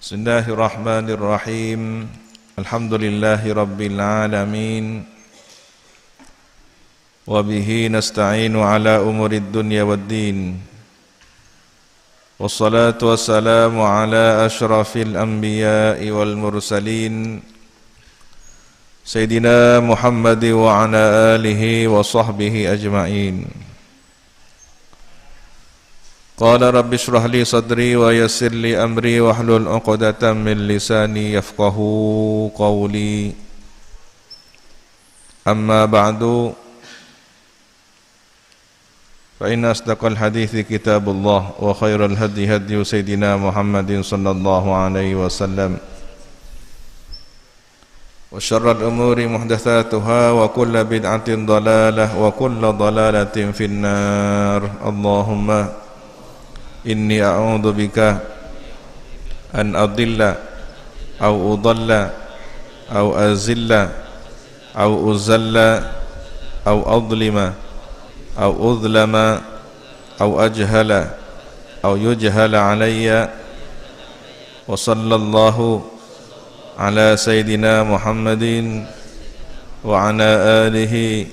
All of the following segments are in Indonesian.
Bismillahirrahmanirrahim. Alhamdulillahi rabbil alamin. Wa bihi nasta'inu ala umurid dunya waddin. Wassalatu wassalamu ala ashrafil anbiya'i wal mursalin Sayyidina Muhammad wa ala alihi wa sahbihi ajma'in. Qala rabbi shrah li sadri wa yassir li amri wa hlul 'uqdatam min lisani yafqahu qawli. Amma ba'du, fa inna asdaqal hadithi kitabullah wa khairal hadi hadi sayyidina Muhammadin sallallahu alaihi wasallam. Wa syarrul umuri muhdatsatuha wa kullu bid'atin dhalalah wa kullu dhalalatin finnar. Allahumma inni a'udzu bika an adilla aw udalla aw azilla aw uzalla aw adlima aw udlama aw ajhala aw yujhala alayya. Wa sallallahu ala sayyidina Muhammadin wa ala alihi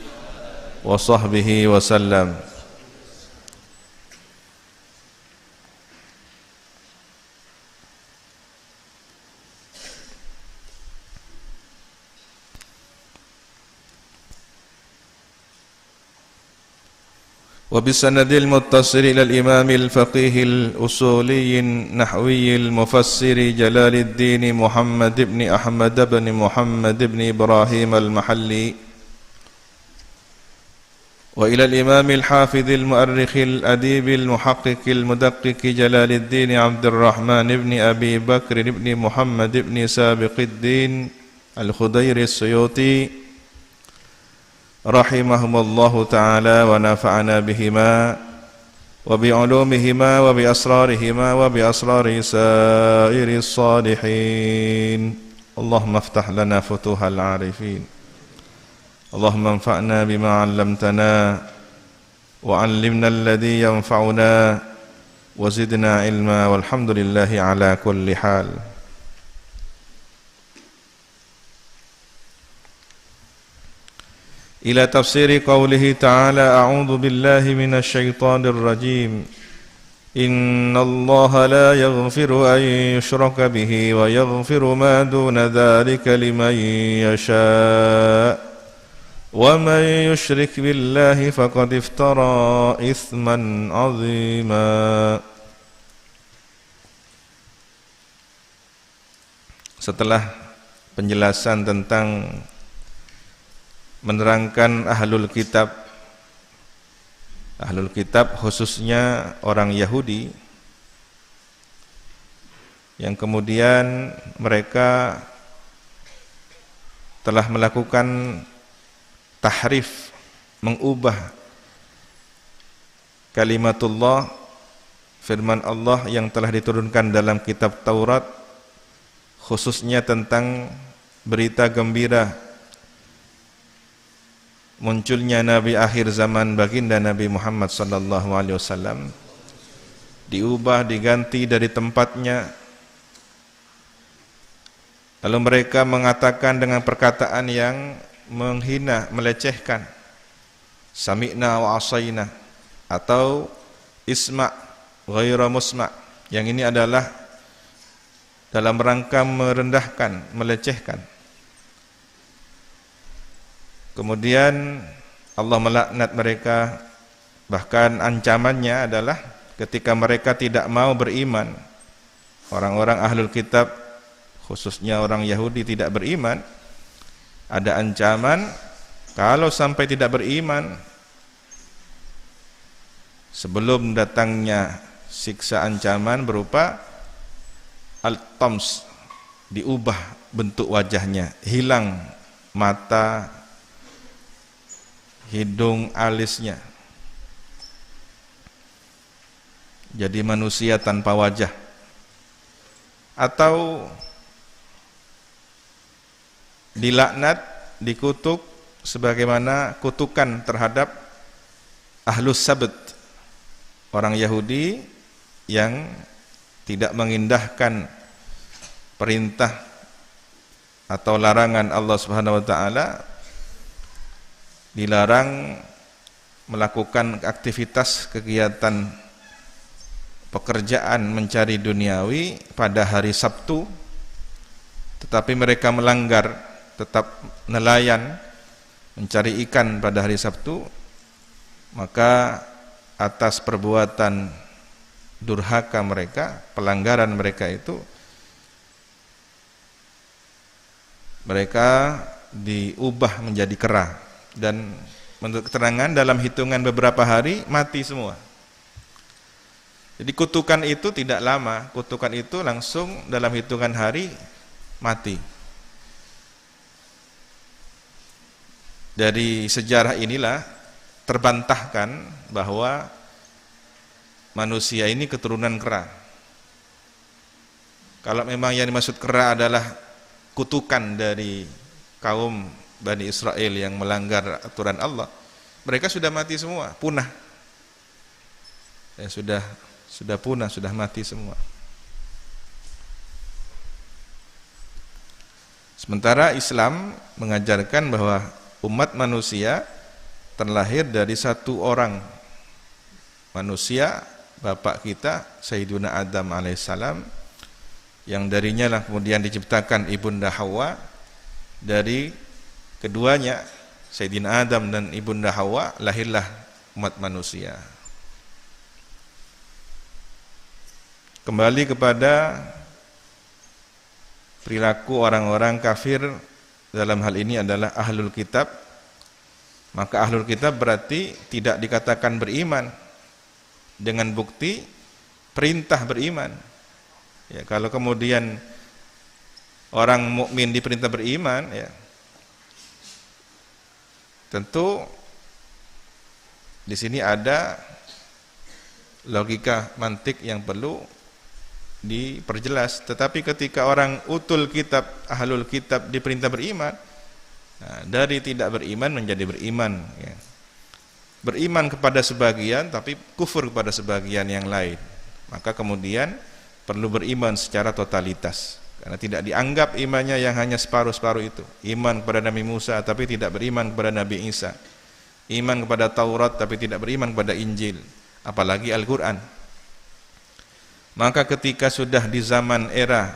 wa sahbihi wa sallam. وبالسند المتصل إلى الإمام الفقيه الأصولي النحوي المفسر جلال الدين محمد بن أحمد بن محمد بن إبراهيم المحلي، وإلى الإمام الحافظ المؤرخ الأديب المحقق المدقق جلال الدين عبد الرحمن بن أبي بكر بن محمد بن سابق الدين الخدير السيوطي rahimahumullahu ta'ala wa nafa'ana bihima wa bi'ulumihima wa bi asrarihima wa bi asrari sairi salihin. Allahumma aftah lana futuhal arifin. Allahumma anfa'na bima 'allamtana wa 'allimna alladhi yanfa'una wa zidna ilma walhamdulillahi ala kulli hal. Ila tafsiri qawlihi ta'ala a'udzu billahi minasy syaithanir rajim. Innallaha la yaghfiru an yushraka bihi wa yaghfiru ma duna dzalika liman yasha. Wa man yusyrik billahi faqad iftara itsman 'azima. Setelah penjelasan tentang menerangkan ahlul kitab khususnya orang Yahudi yang kemudian mereka telah melakukan tahrif, mengubah kalimatullah, firman Allah yang telah diturunkan dalam kitab Taurat, khususnya tentang berita gembira munculnya Nabi akhir zaman baginda Nabi Muhammad sallallahu alaihi wasallam, diubah, diganti dari tempatnya. Lalu mereka mengatakan dengan perkataan yang menghina, melecehkan, sami'na wa asaina, atau isma' ghaira musma'. Yang ini adalah dalam rangka merendahkan, melecehkan. Kemudian Allah melaknat mereka, bahkan ancamannya adalah ketika mereka tidak mau beriman, orang-orang ahlul kitab khususnya orang Yahudi tidak beriman, ada ancaman kalau sampai tidak beriman sebelum datangnya siksa ancaman berupa al-tams, diubah bentuk wajahnya, hilang mata, hidung, alisnya, jadi manusia tanpa wajah. Atau dilaknat, dikutuk sebagaimana kutukan terhadap ahlus sabt, orang Yahudi yang tidak mengindahkan perintah atau larangan Allah Subhanahu wa taala, dilarang melakukan aktivitas kegiatan pekerjaan mencari duniawi pada hari Sabtu, tetapi mereka melanggar, tetap nelayan mencari ikan pada hari Sabtu, maka atas perbuatan durhaka mereka, pelanggaran mereka itu, mereka diubah menjadi kera, dan menurut keterangan dalam hitungan beberapa hari mati semua. Jadi kutukan itu tidak lama, kutukan itu langsung dalam hitungan hari mati. Dari sejarah inilah terbantahkan bahwa manusia ini keturunan kera. Kalau memang yang dimaksud kera adalah kutukan dari kaum Bani Israel yang melanggar aturan Allah, mereka sudah mati semua, punah. Ya, sudah punah, sudah mati semua. Sementara Islam mengajarkan bahwa umat manusia terlahir dari satu orang manusia, bapak kita Sayyiduna Adam alaihissalam, yang darinya lah kemudian diciptakan ibunda Hawa. Dari keduanya, Sayyidina Adam dan ibunda Hawa, lahirlah umat manusia. Kembali kepada perilaku orang-orang kafir dalam hal ini adalah ahlul kitab, maka ahlul kitab berarti tidak dikatakan beriman dengan bukti perintah beriman. Ya, kalau kemudian orang mukmin diperintah beriman, ya, tentu di sini ada logika mantik yang perlu diperjelas. Tetapi ketika orang utul kitab, ahlul kitab diperintah beriman, nah, dari tidak beriman menjadi beriman, ya. Beriman kepada sebagian tapi kufur kepada sebagian yang lain, maka kemudian perlu beriman secara totalitas, karena tidak dianggap imannya yang hanya separuh-separuh itu. Iman kepada Nabi Musa tapi tidak beriman kepada Nabi Isa, iman kepada Taurat tapi tidak beriman kepada Injil, apalagi Al-Quran. Maka ketika sudah di zaman era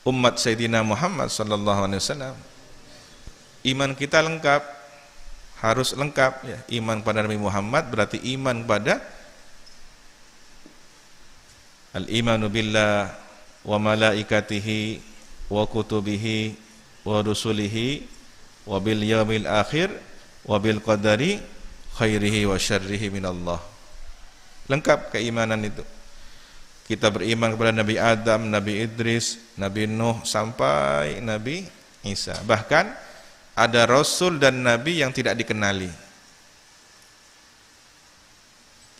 umat Sayyidina Muhammad sallallahu alaihi wasallam, iman kita lengkap, harus lengkap, ya. Iman kepada Nabi Muhammad berarti iman kepada al-imanu billah wa malaikatihi wa kutubihi wa rusulihi wa bil yaumil akhir wa bil qadari khairihi wa syarrihi minallah. Lengkap keimanan itu. Kita beriman kepada Nabi Adam, Nabi Idris, Nabi Nuh, sampai Nabi Isa. Bahkan ada Rasul dan Nabi yang tidak dikenali.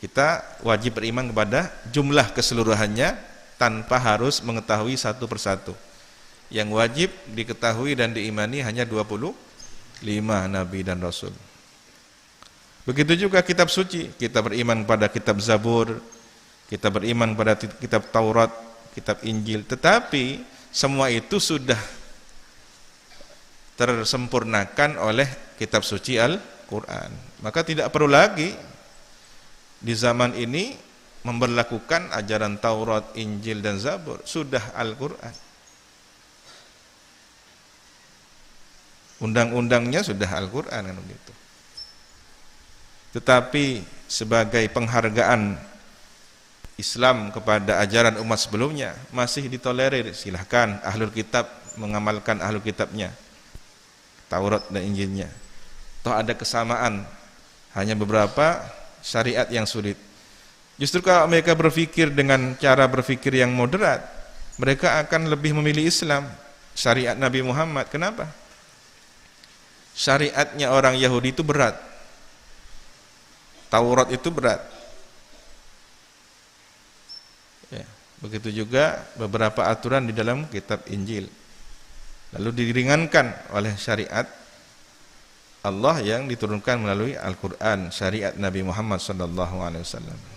Kita wajib beriman kepada jumlah keseluruhannya tanpa harus mengetahui satu persatu. Yang wajib diketahui dan diimani hanya 25 Nabi dan Rasul. Begitu juga kitab suci. Kita beriman pada kitab Zabur, kita beriman pada kitab Taurat, kitab Injil, tetapi semua itu sudah tersempurnakan oleh kitab suci Al-Quran. Maka tidak perlu lagi di zaman ini memberlakukan ajaran Taurat, Injil dan Zabur, sudah Al-Quran. Undang-undangnya sudah Al-Quran, kan begitu. Tetapi sebagai penghargaan Islam kepada ajaran umat sebelumnya masih ditolerir. Silahkan ahlul kitab mengamalkan ahlul kitabnya, Taurat dan Injilnya. Toh ada kesamaan, hanya beberapa syariat yang sulit. Justru kalau mereka berpikir dengan cara berpikir yang moderat, mereka akan lebih memilih Islam, syariat Nabi Muhammad. Kenapa? Syariatnya orang Yahudi itu berat, Taurat itu berat. Ya, begitu juga beberapa aturan di dalam kitab Injil. Lalu diringankan oleh syariat Allah yang diturunkan melalui Al-Quran, syariat Nabi Muhammad SAW.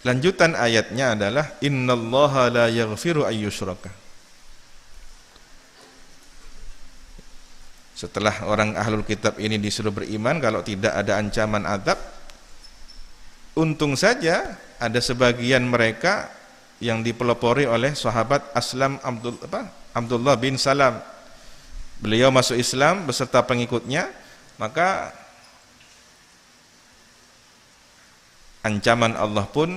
lanjutan ayatnya adalah innallaha la yaghfiru ayyushraka. Setelah orang ahlul kitab ini disuruh beriman kalau tidak ada ancaman azab, untung saja ada sebagian mereka yang dipelopori oleh sahabat Aslam Abdullah bin Salam. Beliau masuk Islam beserta pengikutnya, maka ancaman Allah pun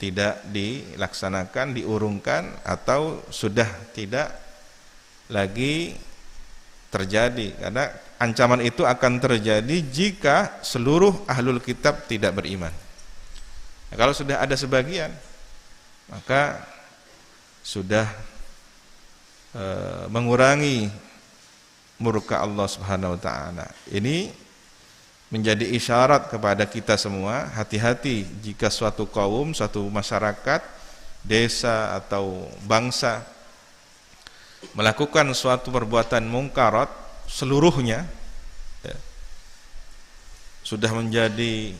tidak dilaksanakan, diurungkan, atau sudah tidak lagi terjadi, karena ancaman itu akan terjadi jika seluruh ahlul kitab tidak beriman. Nah, kalau sudah ada sebagian, maka sudah mengurangi murka Allah Subhanahu wa taala. Ini menjadi isyarat kepada kita semua, hati-hati jika suatu kaum, suatu masyarakat, desa atau bangsa melakukan suatu perbuatan mungkarat seluruhnya, ya, sudah menjadi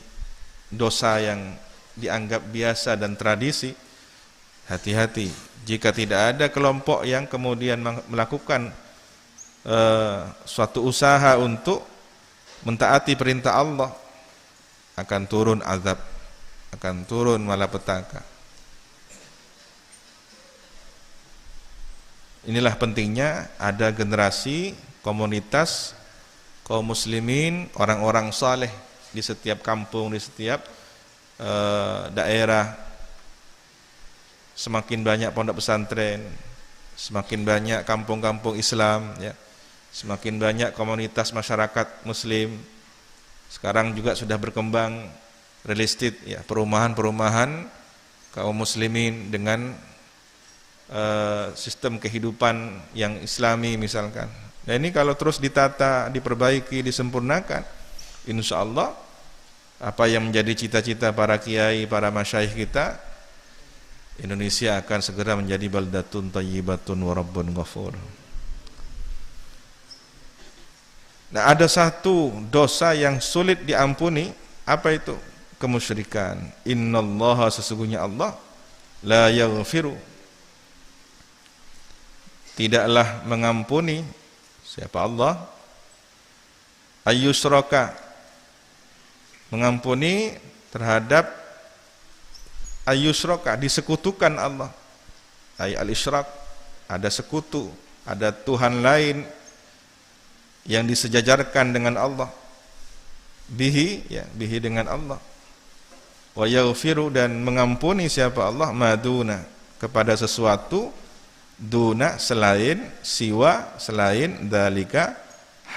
dosa yang dianggap biasa dan tradisi. Hati-hati jika tidak ada kelompok yang kemudian melakukan suatu usaha untuk mentaati perintah Allah, akan turun azab, akan turun malapetaka. Inilah pentingnya ada generasi, komunitas, kaum muslimin, orang-orang saleh di setiap kampung, di setiap daerah. Semakin banyak pondok pesantren, semakin banyak kampung-kampung Islam, ya, semakin banyak komunitas masyarakat muslim. Sekarang juga sudah berkembang real estate, ya, perumahan-perumahan kaum muslimin dengan sistem kehidupan yang islami misalkan. Nah, ini kalau terus ditata, diperbaiki, disempurnakan, insya Allah apa yang menjadi cita-cita para kiai, para masyayikh kita, Indonesia akan segera menjadi baldatun thayyibatun wa rabbun ghafur. Nah, ada satu dosa yang sulit diampuni, apa itu? Kemusyrikan. Innallaha, sesungguhnya Allah, la yaghfiru, tidaklah mengampuni, siapa Allah? Ayyusraka, mengampuni terhadap ayyusraka, disekutukan Allah. Ay al-isyrak, ada sekutu, ada Tuhan lain yang disejajarkan dengan Allah. Bihi, ya, bihi dengan Allah. Wa yaghfiru, dan mengampuni siapa Allah? Maduna, kepada sesuatu, duna, selain, siwa, selain, dalika,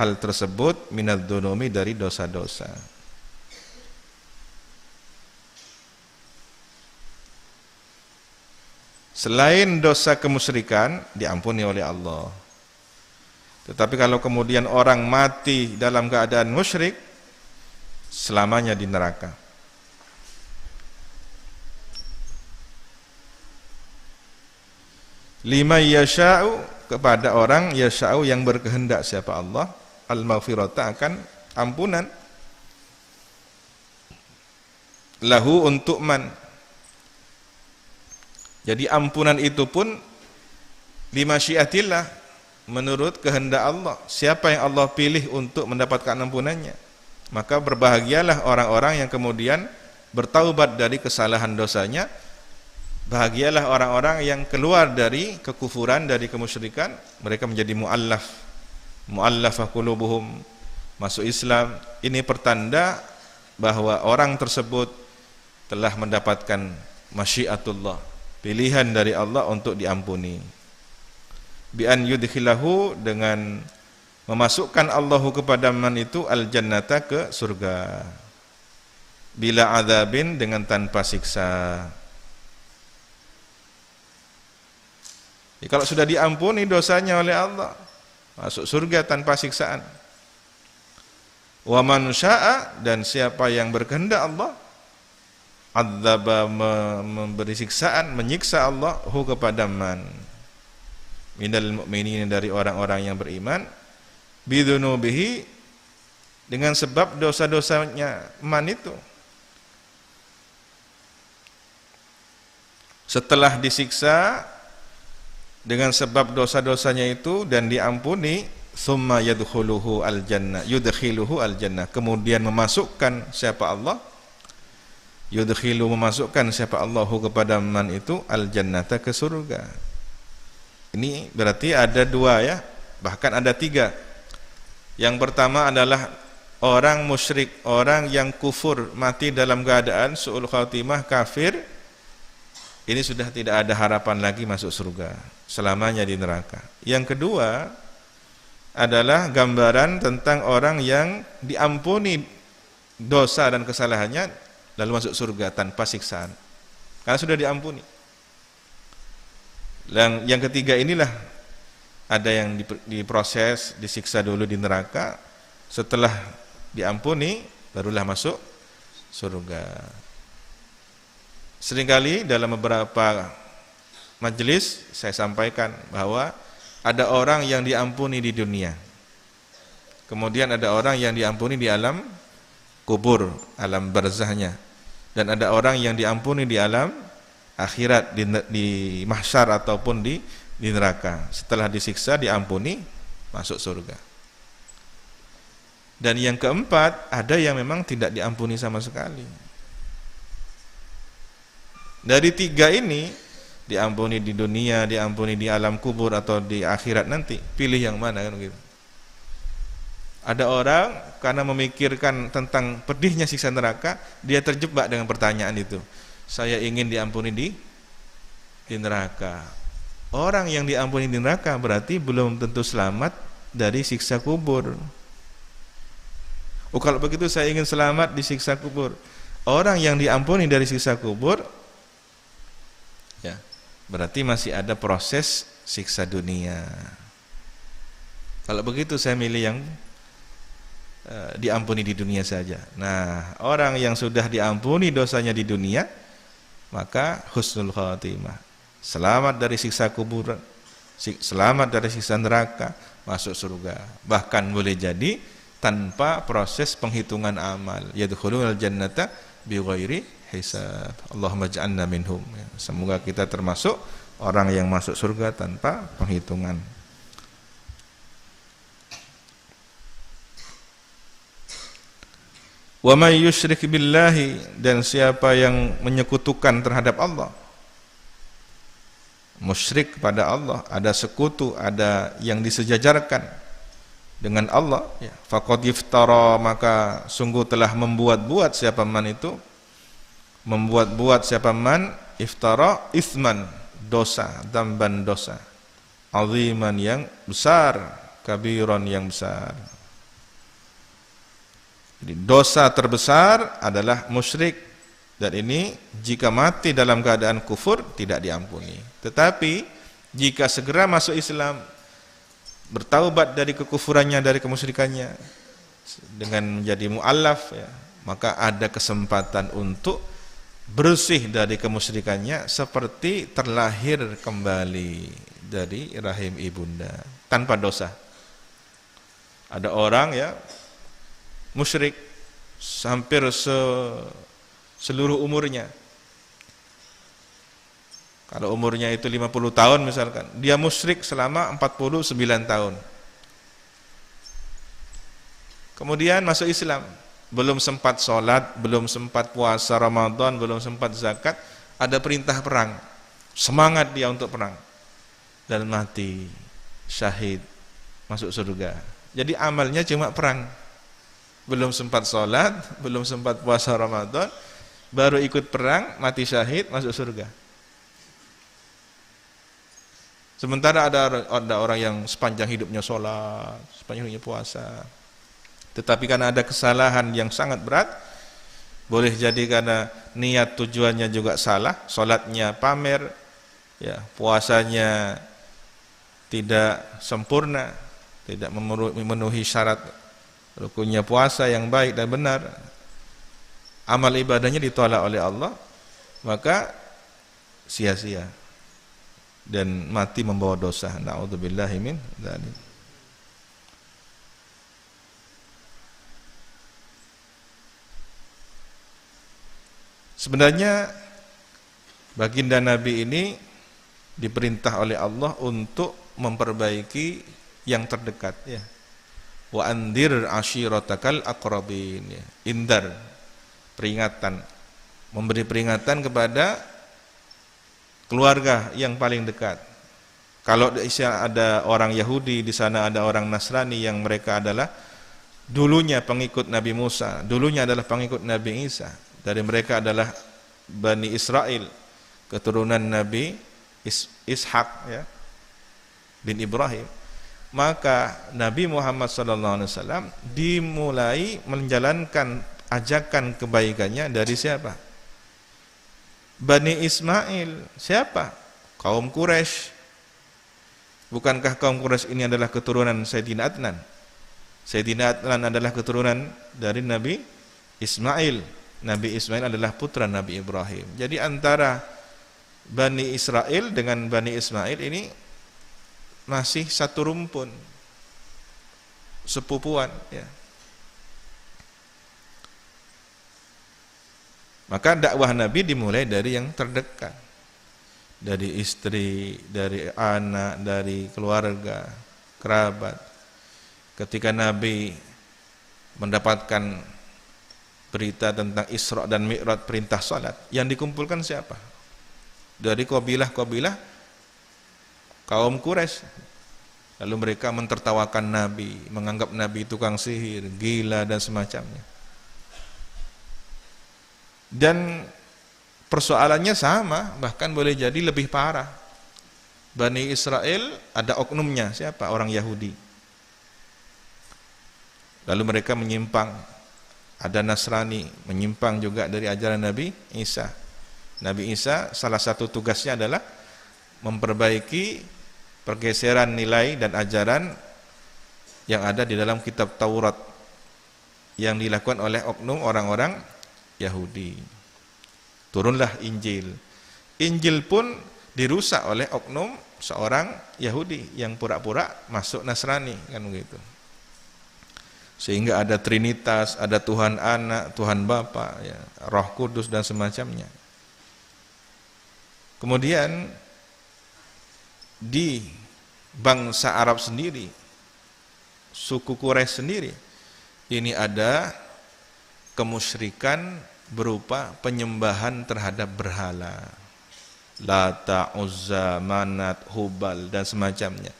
hal tersebut, minad dzunumi, dari dosa-dosa. Selain dosa kemusyrikan diampuni oleh Allah. Tetapi kalau kemudian orang mati dalam keadaan musyrik, selamanya di neraka. Lima yasha'u, kepada orang yasha'u yang berkehendak siapa Allah, al-maghfirata, akan ampunan. Lahu, untuk man. Jadi ampunan itu pun lima syiatillah, menurut kehendak Allah. Siapa yang Allah pilih untuk mendapatkan ampunannya, maka berbahagialah orang-orang yang kemudian bertaubat dari kesalahan dosanya. Bahagialah orang-orang yang keluar dari kekufuran, dari kemusyrikan, mereka menjadi mu'allafah qulubuhum, masuk Islam. Ini pertanda bahwa orang tersebut telah mendapatkan masyiatullah, pilihan dari Allah untuk diampuni. Bi an yudkhilahu, dengan memasukkan Allahu kepada man itu al-jannata, ke surga, bila adzabin, dengan tanpa siksa. Jadi, kalau sudah diampuni dosanya oleh Allah, masuk surga tanpa siksaan. Wa man syaa, dan siapa yang berkehendak Allah, adzaba, memberi siksaan, menyiksa Allah, hu, kepada man, minal mu'minin, dari orang-orang yang beriman, bidzunubihi, dengan sebab dosa-dosanya man itu. Setelah disiksa dengan sebab dosa-dosanya itu dan diampuni, summa yadkhuluhu al-jannah, yudkhiluhu al-jannah, kemudian memasukkan siapa Allah, yudkhilu, memasukkan siapa Allahu kepada man itu, al-jannata, ke surga. Ini berarti ada dua ya, bahkan ada tiga. Yang pertama adalah orang musyrik, orang yang kufur, mati dalam keadaan su'ul khatimah, kafir. Ini sudah tidak ada harapan lagi masuk surga, selamanya di neraka. Yang kedua adalah gambaran tentang orang yang diampuni dosa dan kesalahannya lalu masuk surga tanpa siksaan, karena sudah diampuni. Yang ketiga inilah ada yang diproses, disiksa dulu di neraka, setelah diampuni barulah masuk surga. Seringkali dalam beberapa majelis saya sampaikan bahwa ada orang yang diampuni di dunia, kemudian ada orang yang diampuni di alam kubur, alam barzahnya, dan ada orang yang diampuni di alam akhirat, di mahsyar ataupun di neraka. Setelah disiksa, diampuni, masuk surga. Dan yang keempat, ada yang memang tidak diampuni sama sekali. Dari tiga ini, diampuni di dunia, diampuni di alam kubur, atau di akhirat nanti, pilih yang mana kan gitu. Ada orang karena memikirkan tentang pedihnya siksa neraka, dia terjebak dengan pertanyaan itu. Saya ingin diampuni di neraka. Orang yang diampuni di neraka berarti belum tentu selamat dari siksa kubur. Oh, kalau begitu saya ingin selamat di siksa kubur. Orang yang diampuni dari siksa kubur, ya, berarti masih ada proses siksa dunia. Kalau begitu saya milih yang diampuni di dunia saja. Nah, orang yang sudah diampuni dosanya di dunia, maka husnul khatimah, selamat dari siksa kubur, selamat dari siksa neraka, masuk surga. Bahkan boleh jadi tanpa proses penghitungan amal, yadkhulul jannata bighairi hisab. Allahumma ja'alna minhum. Semoga kita termasuk orang yang masuk surga tanpa penghitungan. Wa may yusyrik billahi, dan siapa yang menyekutukan terhadap Allah, musyrik pada Allah, ada sekutu, ada yang disejajarkan dengan Allah, ya, faqad iftara, maka sungguh telah membuat-buat siapa man itu, membuat-buat siapa man, iftara itsman, dosa, dzamban, dosa, aziman, yang besar, kabiran, yang besar. Jadi dosa terbesar adalah musyrik, dan ini jika mati dalam keadaan kufur tidak diampuni. Tetapi jika segera masuk Islam, bertaubat dari kekufurannya, dari kemusyrikannya, dengan menjadi mu'allaf, ya, maka ada kesempatan untuk bersih dari kemusyrikannya seperti terlahir kembali dari rahim ibunda tanpa dosa. Ada orang ya musyrik hampir seluruh umurnya. Kalau umurnya itu 50 tahun misalkan, dia musyrik selama 49 tahun. Kemudian masuk Islam, belum sempat sholat, belum sempat puasa Ramadan, belum sempat zakat, ada perintah perang. Semangat dia untuk perang, dan mati syahid, masuk surga. Jadi amalnya cuma perang. Belum sempat sholat, belum sempat puasa Ramadan, baru ikut perang, mati syahid, masuk surga. Sementara ada orang yang sepanjang hidupnya sholat, sepanjang hidupnya puasa, tetapi karena ada kesalahan yang sangat berat, boleh jadi karena niat tujuannya juga salah, sholatnya pamer, ya, puasanya tidak sempurna, tidak memenuhi syarat rukunnya puasa yang baik dan benar, amal ibadahnya ditolak oleh Allah, maka sia-sia dan mati membawa dosa. Na'udzubillahi min dzalik. Sebenarnya Baginda Nabi ini diperintah oleh Allah untuk memperbaiki yang terdekat, ya. Wa andir ashiratakal aqrabin, ya. Indar, peringatan, memberi peringatan kepada keluarga yang paling dekat. Kalau di sana ada orang Yahudi, di sana ada orang Nasrani yang mereka adalah dulunya pengikut Nabi Musa, dulunya adalah pengikut Nabi Isa. Dari mereka adalah Bani Israel, keturunan Nabi Ishak, ya, bin Ibrahim. Maka Nabi Muhammad SAW dimulai menjalankan ajakan kebaikannya dari siapa? Bani Ismail. Siapa? Kaum Quraisy. Bukankah kaum Quraisy ini adalah keturunan Sayyidina Adnan? Sayyidina Adnan adalah keturunan dari Nabi Ismail. Nabi Ismail adalah putra Nabi Ibrahim. Jadi antara Bani Israel dengan Bani Ismail ini masih satu rumpun, sepupuan, ya. Maka dakwah Nabi dimulai dari yang terdekat, dari istri, dari anak, dari keluarga, kerabat. Ketika Nabi mendapatkan berita tentang Isra dan Mi'raj, perintah salat, yang dikumpulkan siapa? Dari kabilah-kabilah kaum Quraisy. Lalu mereka mentertawakan Nabi, menganggap Nabi tukang sihir, gila dan semacamnya. Dan persoalannya sama, bahkan boleh jadi lebih parah. Bani Israel ada oknumnya, siapa? Orang Yahudi. Lalu mereka menyimpang, ada Nasrani, menyimpang juga dari ajaran Nabi Isa. Nabi Isa salah satu tugasnya adalah memperbaiki pergeseran nilai dan ajaran yang ada di dalam kitab Taurat yang dilakukan oleh oknum orang-orang Yahudi. Turunlah Injil. Injil pun dirusak oleh oknum seorang Yahudi yang pura-pura masuk Nasrani, kan begitu. Sehingga ada Trinitas, ada Tuhan Anak, Tuhan Bapa, ya, Roh Kudus dan semacamnya. Kemudian di bangsa Arab sendiri, suku Quraisy sendiri, ini ada kemusyrikan berupa penyembahan terhadap berhala, Lata, Uzza, Manat, Hubal dan semacamnya.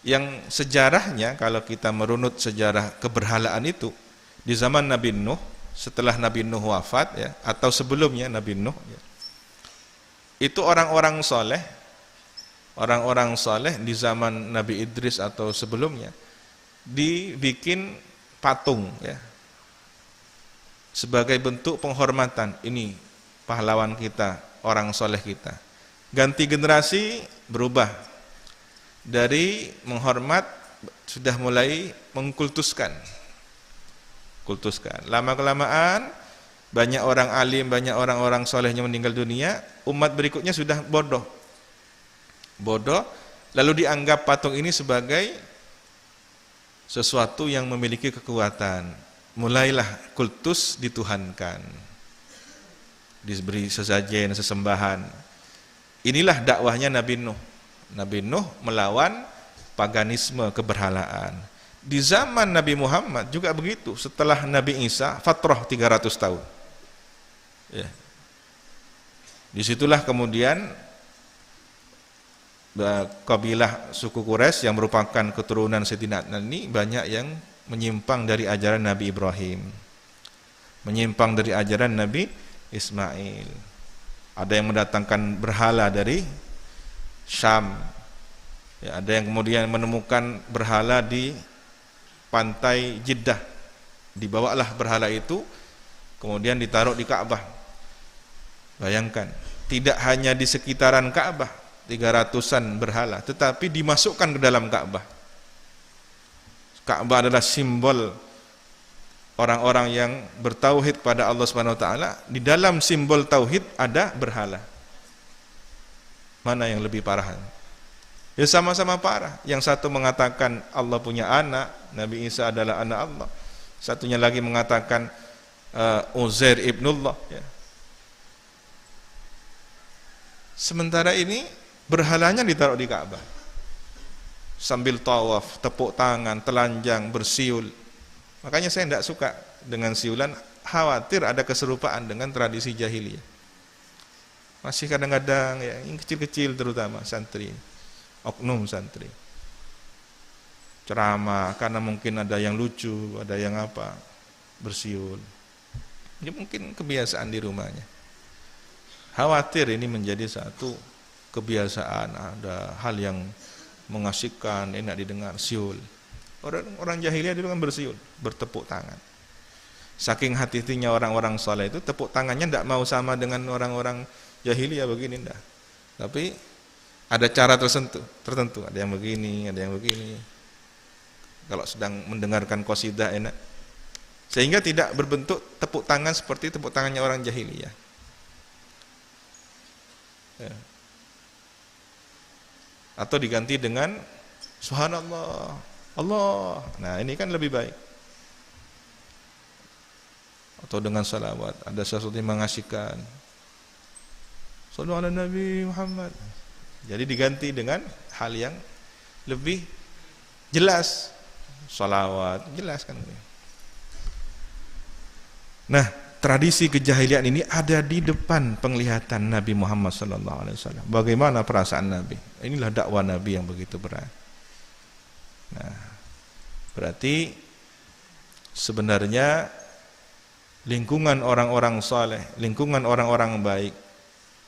Yang sejarahnya kalau kita merunut sejarah keberhalaan itu di zaman Nabi Nuh, setelah Nabi Nuh wafat, ya, atau sebelumnya Nabi Nuh, ya, itu orang-orang soleh di zaman Nabi Idris atau sebelumnya dibikin patung, ya, sebagai bentuk penghormatan. Ini pahlawan kita, orang soleh kita. Ganti generasi berubah dari menghormat sudah mulai mengkultuskan. Lama-kelamaan banyak orang alim, banyak orang-orang solehnya meninggal dunia, umat berikutnya sudah bodoh, lalu dianggap patung ini sebagai sesuatu yang memiliki kekuatan. Mulailah kultus dituhankan, diberi sesajen, sesembahan. Inilah dakwahnya Nabi Nuh. Nabi Nuh melawan paganisme, keberhalaan. Di zaman Nabi Muhammad juga begitu. Setelah Nabi Isa, fatrah 300 tahun. Ya. Disitulah kemudian kabilah suku Quraisy yang merupakan keturunan Sayyidina Adnan ini banyak yang menyimpang dari ajaran Nabi Ibrahim, menyimpang dari ajaran Nabi Ismail. Ada yang mendatangkan berhala dari Syam, ya, ada yang kemudian menemukan berhala di pantai Jeddah. Dibawalah berhala itu kemudian ditaruh di Ka'bah. Bayangkan, tidak hanya di sekitaran Ka'bah 300-an berhala, tetapi dimasukkan ke dalam Ka'bah. Ka'bah adalah simbol orang-orang yang bertauhid pada Allah Subhanahu wa taala. Di dalam simbol tauhid ada berhala. Mana yang lebih parah? Ya sama-sama parah. Yang satu mengatakan Allah punya anak, Nabi Isa adalah anak Allah. Satunya lagi mengatakan Uzair ibnullah, ya. Sementara ini berhalanya ditaruh di Ka'bah. Sambil tawaf, tepuk tangan, telanjang, bersiul. Makanya saya tidak suka dengan siulan, khawatir ada keserupaan dengan tradisi jahiliyah. Masih kadang-kadang ya, yang kecil-kecil terutama santri, oknum santri. Ceramah karena mungkin ada yang lucu, ada yang apa, bersiul. Ya mungkin kebiasaan di rumahnya. Khawatir ini menjadi satu kebiasaan, ada hal yang mengasihkan, enak didengar, siul. Orang jahiliyah dulu kan bersiul, bertepuk tangan. Saking hati-hatinya orang-orang saleh itu, tepuk tangannya tidak mau sama dengan orang-orang jahiliyah begini enggak. Tapi ada cara tertentu, ada yang begini, ada yang begini. Kalau sedang mendengarkan qasidah enak. Sehingga tidak berbentuk tepuk tangan seperti tepuk tangannya orang jahiliyah. Ya. Atau diganti dengan subhanallah, Allah. Nah, ini kan lebih baik. Atau dengan salawat, ada sesuatu yang mengasihkan. Sallu ala Nabi Muhammad. Jadi diganti dengan hal yang lebih jelas. Salawat, jelas kan ini. Nah, tradisi kejahilian ini ada di depan penglihatan Nabi Muhammad SAW. Bagaimana perasaan Nabi? Inilah dakwah Nabi yang begitu berat. Nah, berarti sebenarnya lingkungan orang-orang saleh, lingkungan orang-orang baik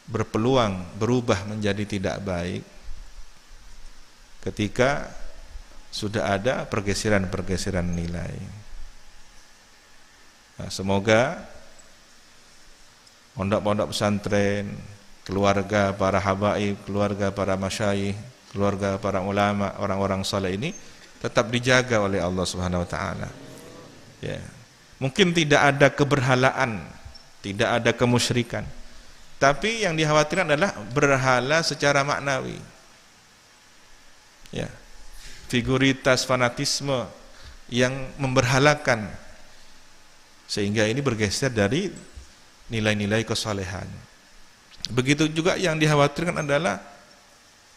berpeluang berubah menjadi tidak baik ketika sudah ada pergeseran-pergeseran nilai. Nah, semoga pondok-pondok pesantren, keluarga para habaib, keluarga para masyayikh, keluarga para ulama, orang-orang saleh ini tetap dijaga oleh Allah Subhanahu wa taala. Ya. Mungkin tidak ada keberhalaan, tidak ada kemusyrikan. Tapi yang dikhawatirkan adalah berhala secara maknawi. Ya. Figuritas fanatisme yang memberhalakan, sehingga ini bergeser dari nilai-nilai kesalehan. Begitu juga yang dikhawatirkan adalah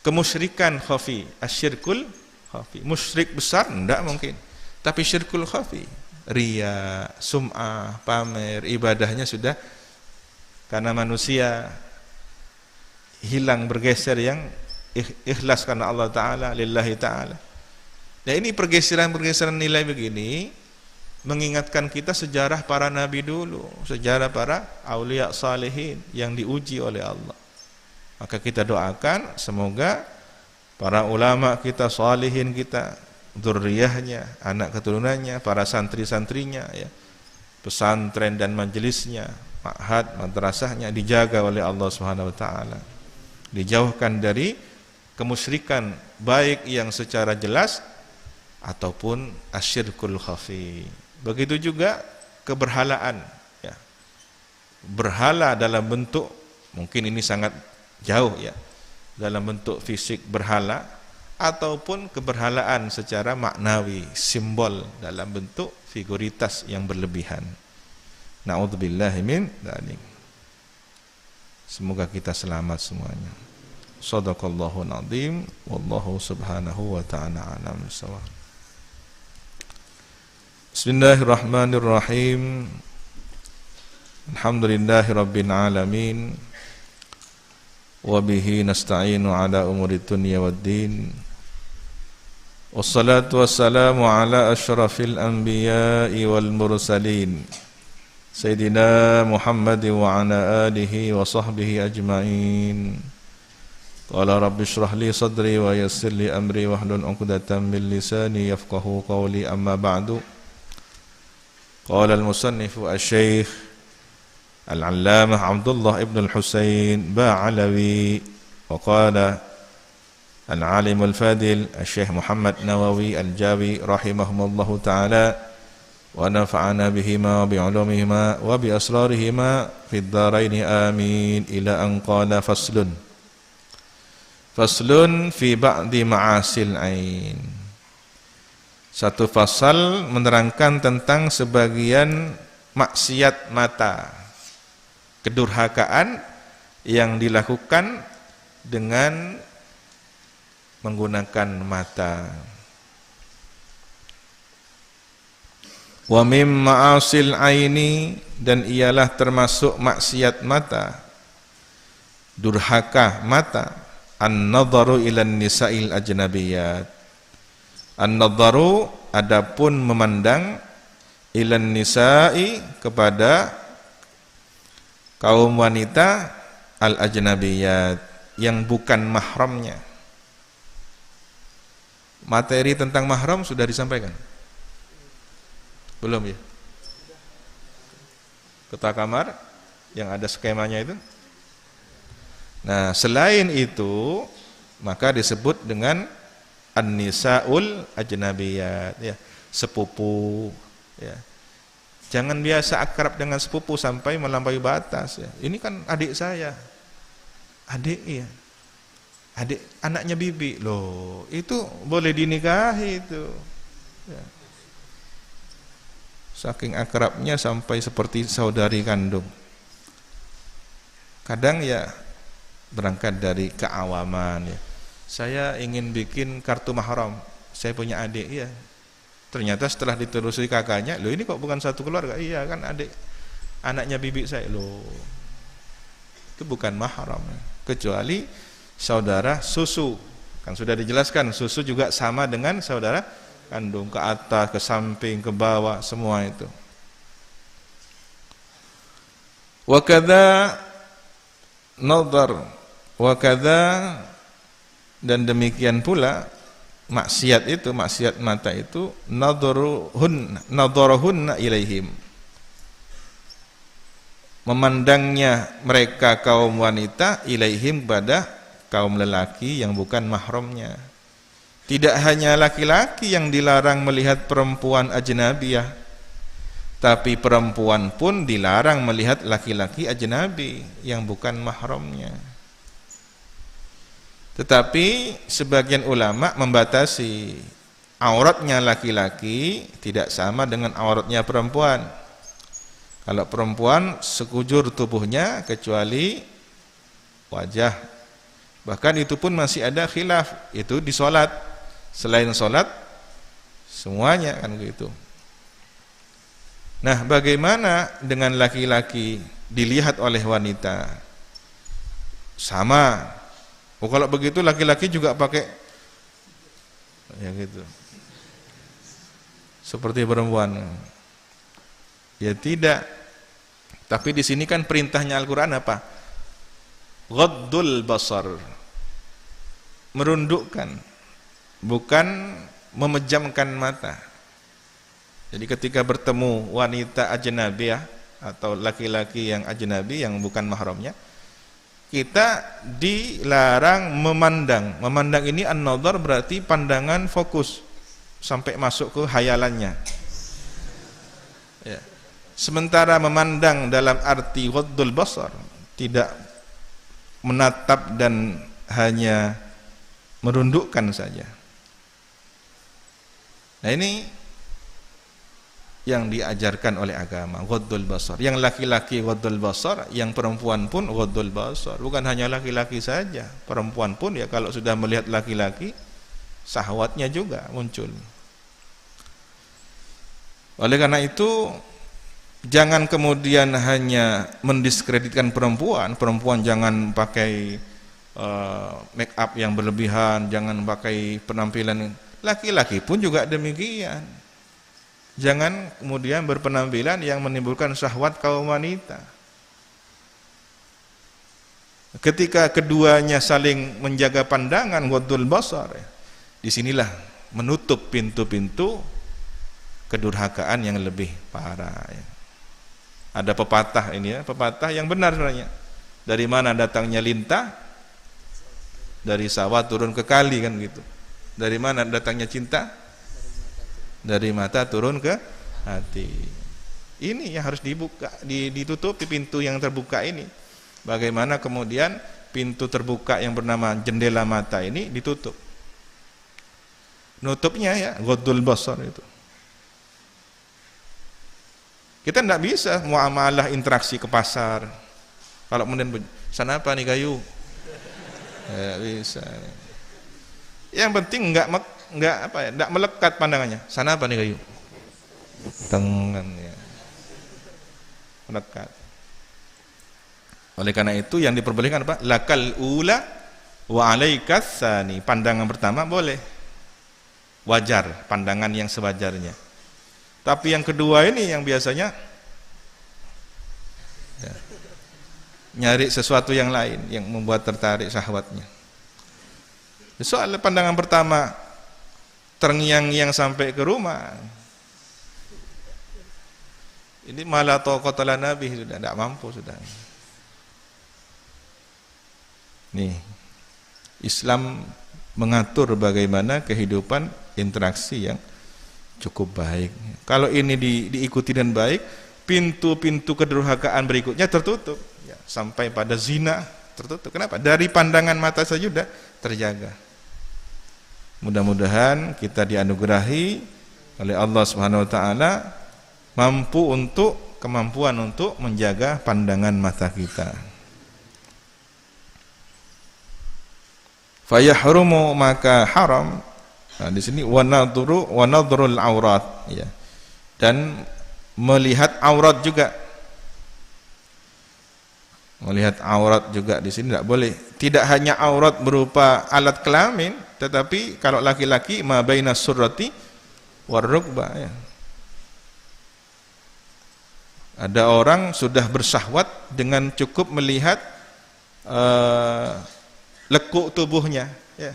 kemusyrikan khafi, asyirkul khafi. Musyrik besar enggak mungkin, tapi syirkul khafi, riya, sum'ah, pamer, ibadahnya sudah karena manusia hilang, bergeser yang ikhlas karena Allah Ta'ala, lillahi Ta'ala. Nah, ini pergeseran-pergeseran nilai begini mengingatkan kita sejarah para nabi dulu, sejarah para aulia salihin yang diuji oleh Allah. Maka kita doakan semoga para ulama kita, salihin kita, dzurriyyahnya, anak keturunannya, para santri-santrinya, ya, pesantren dan majelisnya, ma'had, madrasahnya dijaga oleh Allah Subhanahu wa taala. Dijauhkan dari kemusyrikan baik yang secara jelas ataupun asyirkul khafi. Begitu juga keberhalaan, ya. Berhala dalam bentuk, mungkin ini sangat jauh ya, dalam bentuk fisik berhala, ataupun keberhalaan secara maknawi, simbol dalam bentuk figuritas yang berlebihan. Na'udzubillahi min dzalik. Semoga kita selamat semuanya. Shadaqallahul azim, wallahu subhanahu wa ta'ala alam bissawab. Bismillahirrahmanirrahim. Alhamdulillahi rabbil alamin. Wa bihi nasta'inu ala umuri dunya waddin. Wassalatu wassalamu ala asyrafil anbiya'i wal mursalin, Sayyidina Muhammad wa ala alihi wa sahbihi ajma'in. Qala rabbi shrah li sadri wa yassir li amri wahlul 'uqdatam min lisani yafqahu qawli, amma ba'du. Qala al-musannifu asy-syaikh al-'allamah Abdullah ibn al-Husain Ba'alawi wa qala al-'alim al-fadil asy-syaikh Muhammad Nawawi al-Jawi rahimahumullahu ta'ala wa nafa'ana bihima wa bi'ulumihima wa bi asrarihima fid dharain amin, ila an qala faslun fi ba'di ma'asil ain. Satu fasal menerangkan tentang sebagian maksiat mata, kedurhakaan yang dilakukan dengan menggunakan mata. Wa mim ma'asil aini, dan ialah termasuk maksiat mata, durhaka mata, an-nadharu ilan nisa'il ajnabiyat. An-nadharu, adapun memandang, ilan nisa'i, kepada kaum wanita, al-ajnabiyat, yang bukan mahramnya. Materi tentang mahram sudah disampaikan? Belum ya? Ketua kamar yang ada skemanya itu. Nah, selain itu maka disebut dengan an-nisaul ajnabiyat, ya, sepupu, ya. Jangan biasa akrab dengan sepupu sampai melampaui batas, ya. Ini kan adik saya. Adik, ya. Adik anaknya bibi. Loh, itu boleh dinikahi itu. Ya. Saking akrabnya sampai seperti saudari kandung. Kadang ya berangkat dari keawaman, ya. Saya ingin bikin kartu mahram. Saya punya adik, ya. Ternyata setelah ditelusuri kakaknya, loh ini kok bukan satu keluarga? Iya kan adik anaknya bibi saya. Loh, itu bukan mahram, kecuali saudara susu. Kan sudah dijelaskan, susu juga sama dengan saudara kandung, ke atas, ke samping, ke bawah, semua itu. Wa kadza nadhar, wa kadza, dan demikian pula maksiat itu, maksiat mata itu, nadharuhunna ilaihim, memandangnya mereka kaum wanita, ilaihim, pada kaum lelaki yang bukan mahramnya. Tidak hanya laki-laki yang dilarang melihat perempuan ajnabiyah, tapi perempuan pun dilarang melihat laki-laki ajnabi yang bukan mahramnya. Tetapi sebagian ulama membatasi auratnya laki-laki tidak sama dengan auratnya perempuan. Kalau perempuan sekujur tubuhnya kecuali wajah. Bahkan itu pun masih ada khilaf, itu di sholat. Selain sholat semuanya kan begitu. Nah, bagaimana dengan laki-laki dilihat oleh wanita? Sama. Oh, kalau begitu laki-laki juga pakai ya gitu, seperti perempuan. Ya tidak. Tapi di sini kan perintahnya Al-Qur'an apa? Ghaddul basar, merundukkan, bukan memejamkan mata. Jadi ketika bertemu wanita ajnabiyah atau laki-laki yang ajnabi yang bukan mahramnya, kita dilarang memandang. Memandang ini an-nadhar berarti pandangan fokus sampai masuk ke hayalannya. Ya. Sementara memandang dalam arti ghaddul basar, tidak menatap dan hanya merundukkan saja. Nah, ini yang diajarkan oleh agama, ghaddul basar. Yang laki-laki ghaddul basar, yang perempuan pun ghaddul basar. Bukan hanya laki-laki saja, perempuan pun ya kalau sudah melihat laki-laki syahwatnya juga muncul. Oleh karena itu jangan kemudian hanya mendiskreditkan perempuan. Perempuan jangan pakai make up yang berlebihan, jangan pakai penampilan. Laki-laki pun juga demikian. Jangan kemudian berpenampilan yang menimbulkan syahwat kaum wanita. Ketika keduanya saling menjaga pandangan, ghaddul basar, disinilah menutup pintu-pintu kedurhakaan yang lebih parah. Ada pepatah ini, ya, pepatah yang benar sebenarnya. Dari mana datangnya lintah? Dari sawah turun ke kali, kan gitu. Dari mana datangnya cinta? Dari mata turun ke hati. Ini yang harus dibuka, ditutup di pintu yang terbuka ini. Bagaimana kemudian pintu terbuka yang bernama jendela mata ini ditutup? Nutupnya ya ghaddul basar itu. Kita tidak bisa muamalah interaksi ke pasar. Kalau kemudian sana apa nih kayu? Nggak bisa. Yang penting enggak apa ya, enggak melekat pandangannya. Sana apa nih kayu? Tengan ya. Melekat. Oleh karena itu yang diperbolehkan apa? Lakal ula wa alaikas tsani. Pandangan pertama boleh. Wajar, pandangan yang sewajarnya. Tapi yang kedua ini yang biasanya ya, nyari sesuatu yang lain yang membuat tertarik syahwatnya. Soal pandangan pertama terngiang-ngiang sampai ke rumah. Ini malah taqata lana bihi, sudah tidak mampu sudah. Nih, Islam mengatur bagaimana kehidupan interaksi yang cukup baik. Kalau ini diikuti dengan baik, pintu-pintu kedurhakaan berikutnya tertutup ya, sampai pada zina tertutup. Kenapa? Dari pandangan mata saja sudah terjaga. Mudah-mudahan kita dianugerahi oleh Allah Subhanahu wa taala kemampuan untuk menjaga pandangan mata kita. Fayahrumu, maka haram. Nah, di sini wa nadhrul aurat ya. Dan melihat aurat juga. Melihat aurat juga di sini tidak boleh. Tidak hanya aurat berupa alat kelamin, tetapi kalau laki-laki ma baina surrati war rukbah ya. Ada orang sudah bersyahwat dengan cukup melihat lekuk tubuhnya ya.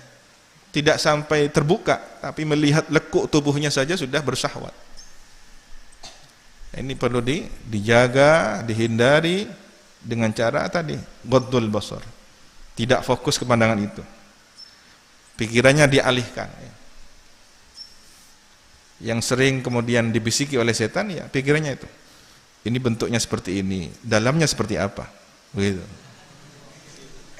Tidak sampai terbuka, tapi melihat lekuk tubuhnya saja sudah bersyahwat. Ini perlu dijaga, dihindari dengan cara tadi, ghaddul basar. Tidak fokus ke pandangan itu. Pikirannya dialihkan ya. Yang sering kemudian dibisiki oleh setan ya, pikirannya itu. Ini bentuknya seperti ini, dalamnya seperti apa? Begitu.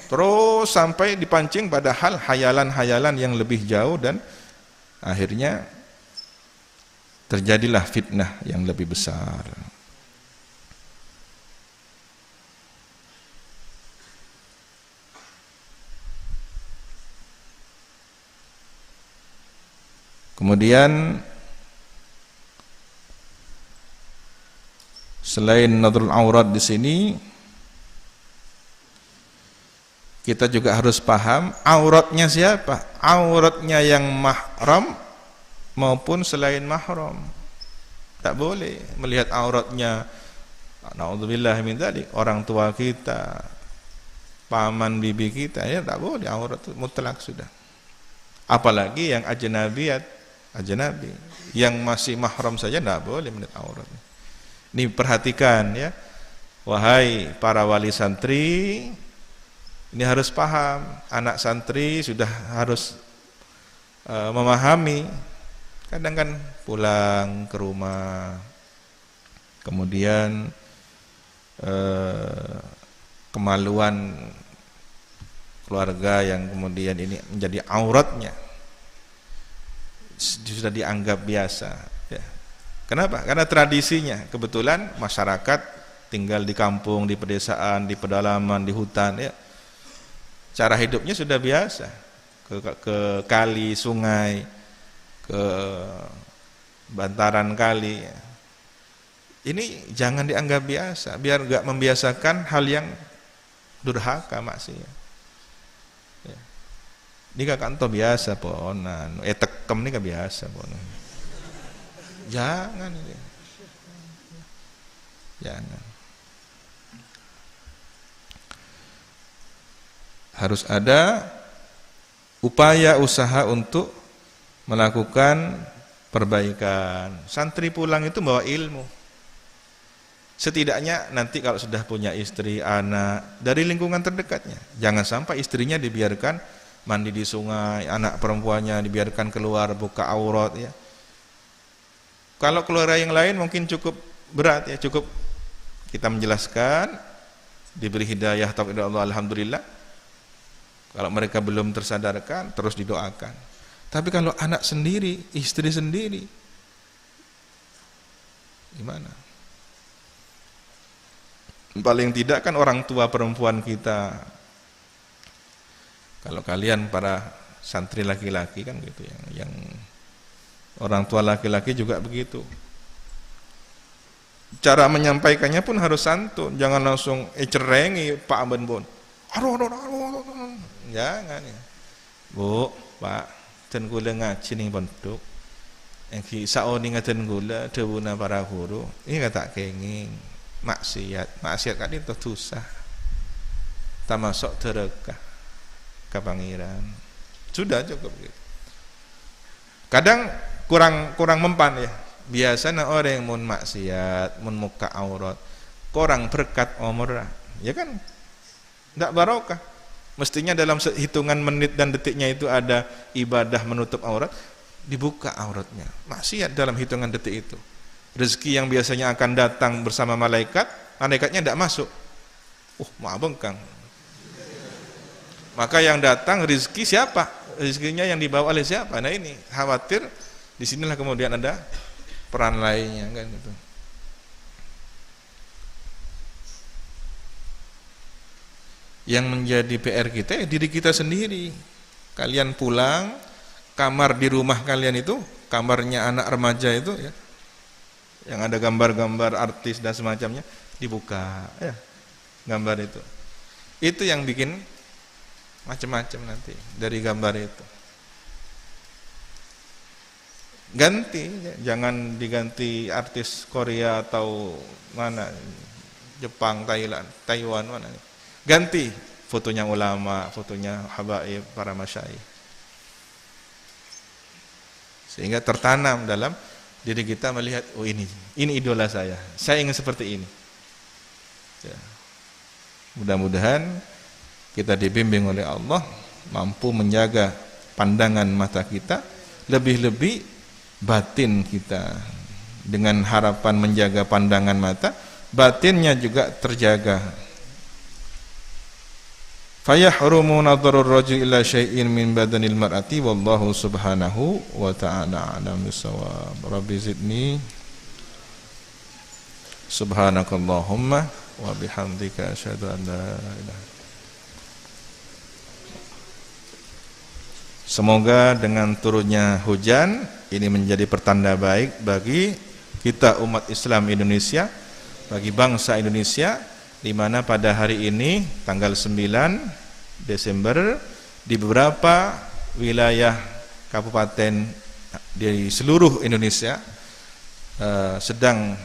Terus sampai dipancing pada hal hayalan-hayalan yang lebih jauh dan akhirnya terjadilah fitnah yang lebih besar. Kemudian selain nadrul aurat di sini, kita juga harus paham auratnya siapa? Auratnya yang mahram maupun selain mahram. Tak boleh melihat auratnya, naudzubillah min dzalik, orang tua kita, paman bibi kita, ya tak boleh, aurat itu mutlak sudah. Apalagi yang ajnabi, yang masih mahram saja tak boleh melihat aurat. Ini perhatikan ya, wahai para wali santri. Ini harus paham, anak santri sudah harus memahami. Kadang kan pulang ke rumah, kemudian kemaluan keluarga yang kemudian ini menjadi auratnya, sudah dianggap biasa. Ya. Kenapa? Karena tradisinya, kebetulan masyarakat tinggal di kampung, di pedesaan, di pedalaman, di hutan ya. Cara hidupnya sudah biasa, ke kali, sungai, ke bantaran kali. Ini jangan dianggap biasa, biar gak membiasakan hal yang durhaka maksiat. Ya. Ini kanto biasa ponan, tekem ini gak biasa ponan. Jangan ini, jangan. Harus ada upaya usaha untuk melakukan perbaikan. Santri pulang itu bawa ilmu. Setidaknya nanti kalau sudah punya istri, anak, dari lingkungan terdekatnya. Jangan sampai istrinya dibiarkan mandi di sungai, anak perempuannya dibiarkan keluar buka aurat ya. Kalau keluarga yang lain mungkin cukup berat ya, cukup kita menjelaskan, diberi hidayah taufik dari Allah, alhamdulillah. Kalau mereka belum tersadarkan, terus didoakan. Tapi kalau anak sendiri, istri sendiri, gimana? Paling tidak kan orang tua perempuan kita Kalau kalian para santri laki-laki kan gitu, yang orang tua laki-laki juga begitu. Cara menyampaikannya pun harus santun, jangan langsung cerengi Pak Ben. Jangan ya. Bu, Pak, ten gula ngaji ning pondok. Engki saoni ngaten gula dewuna para guru. Ini kata kenging maksiat kan itu dosa. Termasuk derekah ke pangeran. Sudah cukup gitu. Kadang kurang mempan ya. Biasanya orang yang mun maksiat, mun muka aurat, kurang berkat umur, ya kan? Tidak barokah. Mestinya dalam hitungan menit dan detiknya itu ada ibadah menutup aurat, dibuka auratnya. Maksiat dalam hitungan detik itu. Rezeki yang biasanya akan datang bersama malaikatnya tidak masuk. Maaf bengkang. Maka yang datang rezeki siapa? Rezekinya yang dibawa oleh siapa? Nah ini khawatir. Disinilah kemudian ada peran lainnya kan gitu. Yang menjadi PR kita ya diri kita sendiri. Kalian pulang, kamar di rumah kalian itu, kamarnya anak remaja itu ya, yang ada gambar-gambar artis dan semacamnya, dibuka ya gambar itu yang bikin macam-macam nanti dari gambar itu. Ganti, jangan diganti artis Korea atau mana, Jepang, Thailand, Taiwan mana. Ganti fotonya ulama, fotonya habaib, para masyayikh. Sehingga tertanam dalam diri kita melihat, ini idola saya ingin seperti ini. Ya. Mudah-mudahan kita dibimbing oleh Allah, mampu menjaga pandangan mata kita, lebih-lebih batin kita. Dengan harapan menjaga pandangan mata, batinnya juga terjaga. Fayahrumu nadharur rajul ila syai'in min badanil mar'ati wallahu subhanahu wa ta'ala a'lam bissawab. Rabbi zidni subhanakallahumma wa bihamdika asyhadu an la ilaha. Semoga dengan turunnya hujan ini menjadi pertanda baik bagi kita umat Islam Indonesia, bagi bangsa Indonesia, di mana pada hari ini tanggal 9 Desember di beberapa wilayah kabupaten di seluruh Indonesia sedang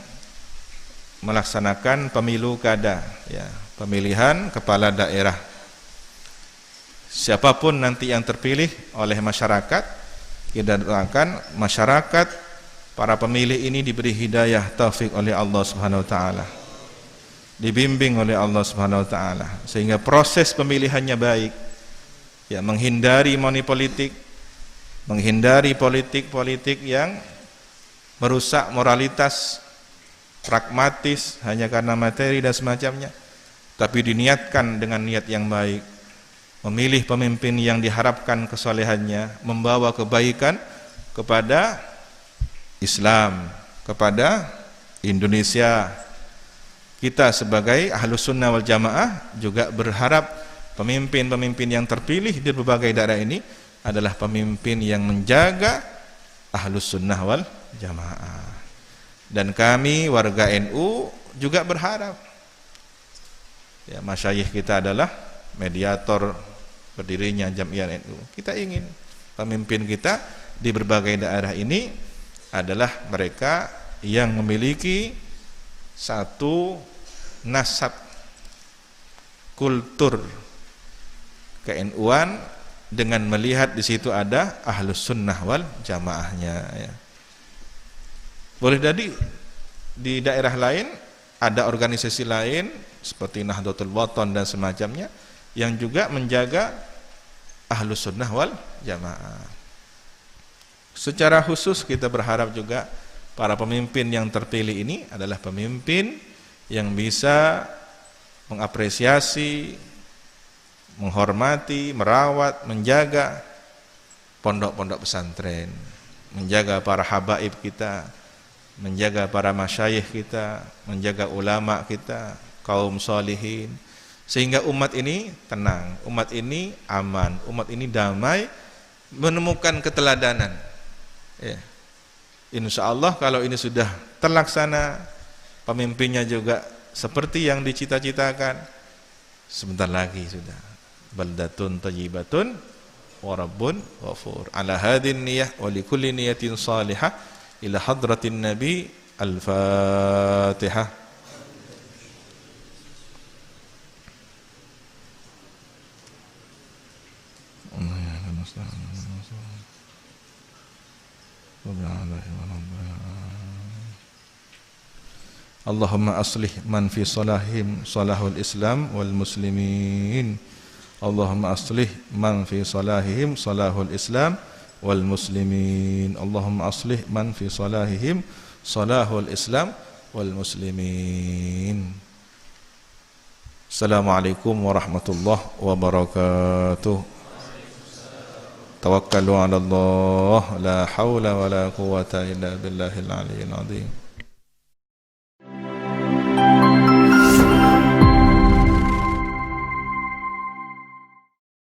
melaksanakan pemilu kada, ya, pemilihan kepala daerah. Siapapun nanti yang terpilih oleh masyarakat, kita doakan masyarakat, para pemilih ini diberi hidayah taufik oleh Allah Subhanahu wa taala, dibimbing oleh Allah Subhanahu wa taala sehingga proses pemilihannya baik, ya, menghindari politik yang merusak moralitas, pragmatis hanya karena materi dan semacamnya, tapi diniatkan dengan niat yang baik, memilih pemimpin yang diharapkan kesolehannya membawa kebaikan kepada Islam, kepada Indonesia. Kita sebagai Ahlus Sunnah wal Jamaah juga berharap pemimpin-pemimpin yang terpilih di berbagai daerah ini adalah pemimpin yang menjaga Ahlus Sunnah wal Jamaah. Dan kami warga NU juga berharap, ya, masyayikh kita adalah mediator berdirinya Jamiah NU. Kita ingin pemimpin kita di berbagai daerah ini adalah mereka yang memiliki satu nasab kultur ke-NU-an dengan melihat di situ ada Ahlus Sunnah wal Jamaahnya, ya. Boleh jadi di daerah lain ada organisasi lain seperti Nahdlatul Wathon dan semacamnya yang juga menjaga Ahlus Sunnah wal Jamaah. Secara khusus kita berharap juga para pemimpin yang terpilih ini adalah pemimpin yang bisa mengapresiasi, menghormati, merawat, menjaga pondok-pondok pesantren, menjaga para habaib kita, menjaga para masyayikh kita, menjaga ulama kita, kaum sholihin, Sehingga umat ini tenang, umat ini aman, umat ini damai, menemukan keteladanan. Ya. Insya Allah kalau ini sudah terlaksana, pemimpinnya juga seperti yang dicita-citakan, sebentar lagi sudah baldatun tayyibatun wa rabbun ghafur. Ala hadin niyah wa likulli niyatin salihah ila hadratin nabi. Al-Fatihah. Allahumma aslih man fi salahim salahul Islam wal muslimin. Allahumma aslih man fi salahihim salahul Islam wal muslimin. Allahumma aslih man fi salahihim salahul Islam wal muslimin. Assalamualaikum warahmatullahi wabarakatuh. Tawakkalu ala Allah, la hawla wa la quwwata illa billahil aliyyil azim.